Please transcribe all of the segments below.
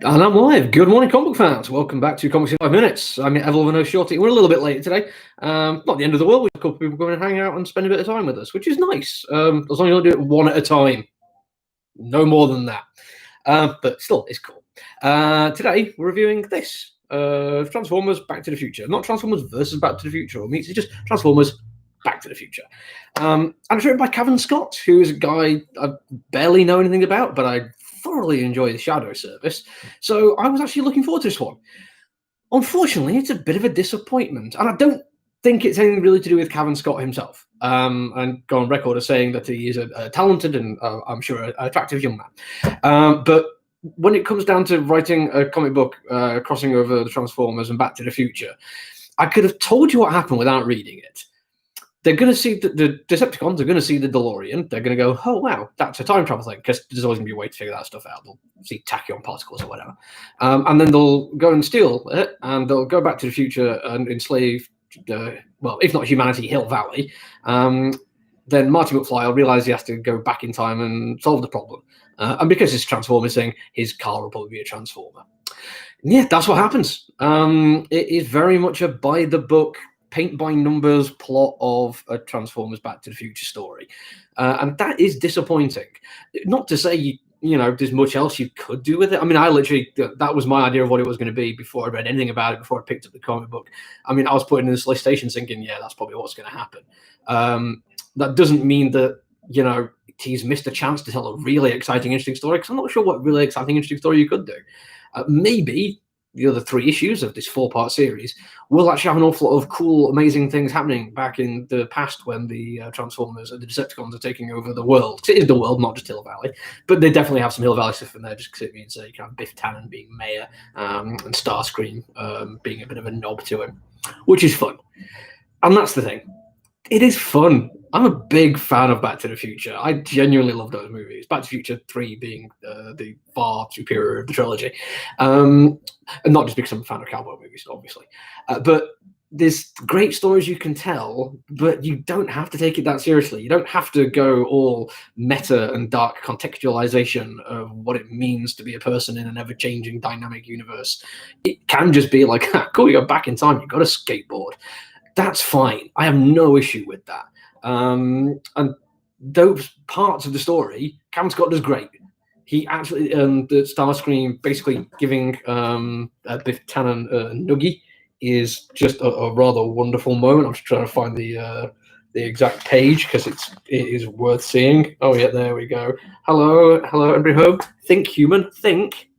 And I'm live. Good morning, comic book fans. Welcome back to Comics in 5 Minutes. I'm Evelyn Shorty. We're a little bit late today. Not the end of the world. We've got a couple of people going and hang out and spend a bit of time with us, which is nice. As long as you don't do it one at a time. No more than that. But still, it's cool. Today, we're reviewing this. Transformers Back to the Future. Not Transformers versus Back to the Future or meets, it's just Transformers Back to the Future. And it's written by Cavan Scott, who is a guy I barely know anything about, but I thoroughly enjoy the Shadow Service. So I was actually looking forward to this one. Unfortunately, it's a bit of a disappointment. And I don't think it's anything really to do with Cavan Scott himself. And go on record as saying that he is a talented and I'm sure an attractive young man. But when it comes down to writing a comic book crossing over the Transformers and Back to the Future, I could have told you what happened without reading it. They're going to see the Decepticons are going to see the DeLorean. They're going to go, oh, wow, that's a time travel thing, because there's always going to be a way to figure that stuff out. They'll see tachyon particles or whatever. And then they'll go and steal it, and they'll go back to the future and enslave, well, if not humanity, Hill Valley. Then Marty McFly will realize he has to go back in time and solve the problem. And because it's a Transformers thing, his car will probably be a Transformer. And yeah, that's what happens. It is very much a by-the-book, paint-by-numbers plot of a Transformers Back to the Future story. And that is disappointing. Not to say, you know, there's much else you could do with it. I mean, I literally, that was my idea of what it was going to be before I read anything about it, before I picked up the comic book. I mean, I was putting in this listation thinking, yeah, that's probably what's going to happen. That doesn't mean that, you know, he's missed a chance to tell a really exciting, interesting story, because I'm not sure what really exciting, interesting story you could do. Maybe the other 3 issues of this 4-part series will actually have an awful lot of cool, amazing things happening back in the past when the Transformers and the Decepticons are taking over the world. It is the world, not just Hill Valley, but they definitely have some Hill Valley stuff in there, just because it means you can have Biff Tannen being mayor and Starscream being a bit of a knob to him, which is fun. And that's the thing. It is fun. I'm a big fan of Back to the Future. I genuinely love those movies. Back to the Future 3 being the far superior of the trilogy. And not just because I'm a fan of cowboy movies, obviously. But there's great stories you can tell, but you don't have to take it that seriously. You don't have to go all meta and dark contextualization of what it means to be a person in an ever-changing dynamic universe. It can just be like, cool, you go back in time, you got a skateboard. That's fine. I have no issue with that. And those parts of the story, Cavan Scott does great. He actually, the Starscream basically giving Biff Tannen a noogie is just a rather wonderful moment. I'm just trying to find the exact page because it is worth seeing. Oh yeah, there we go. Hello, everybody home. Think human, think.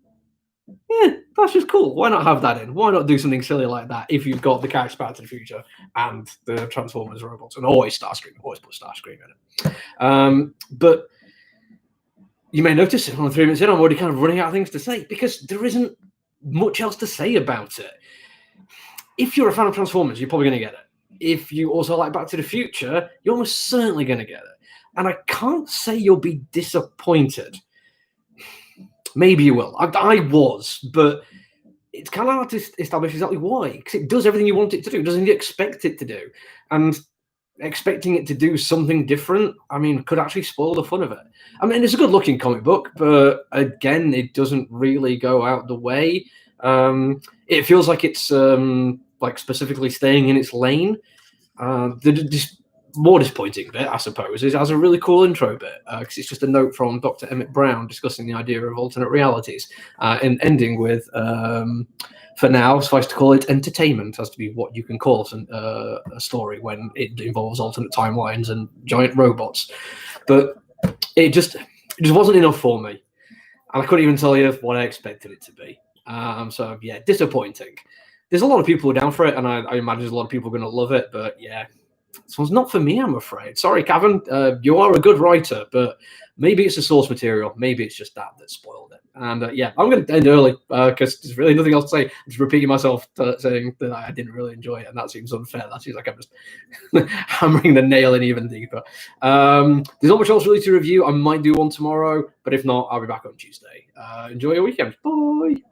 Yeah, that's just cool. Why not have that in? Why not do something silly like that if you've got the characters Back to the Future and the Transformers robots, and always Starscream, always put Starscream in it. But you may notice on 3 minutes in, I'm already kind of running out of things to say because there isn't much else to say about it. If you're a fan of Transformers, you're probably going to get it. If you also like Back to the Future, you're almost certainly going to get it. And I can't say you'll be disappointed. Maybe you will. I was, but it's kind of hard to establish exactly why, because it does everything you want it to do. It doesn't expect it to do. And expecting it to do something different, I mean, could actually spoil the fun of it. I mean, it's a good-looking comic book, but again, it doesn't really go out the way. It feels like it's like specifically staying in its lane. The more disappointing bit, I suppose, is it has a really cool intro bit because it's just a note from Dr. Emmett Brown discussing the idea of alternate realities and ending with, for now, suffice to call it entertainment, has to be what you can call a story when it involves alternate timelines and giant robots. But it just wasn't enough for me. And I couldn't even tell you what I expected it to be. So, yeah, disappointing. There's a lot of people who are down for it, and I imagine there's a lot of people going to love it, but yeah. This one's not for me, I'm afraid. Sorry, Cavan. You are a good writer, but maybe it's the source material. Maybe it's just that spoiled it. And yeah, I'm going to end early because there's really nothing else to say. I'm just repeating myself saying that I didn't really enjoy it, and that seems unfair. That seems like I'm just hammering the nail in even deeper. There's not much else really to review. I might do one tomorrow, but if not, I'll be back on Tuesday. Enjoy your weekend. Bye.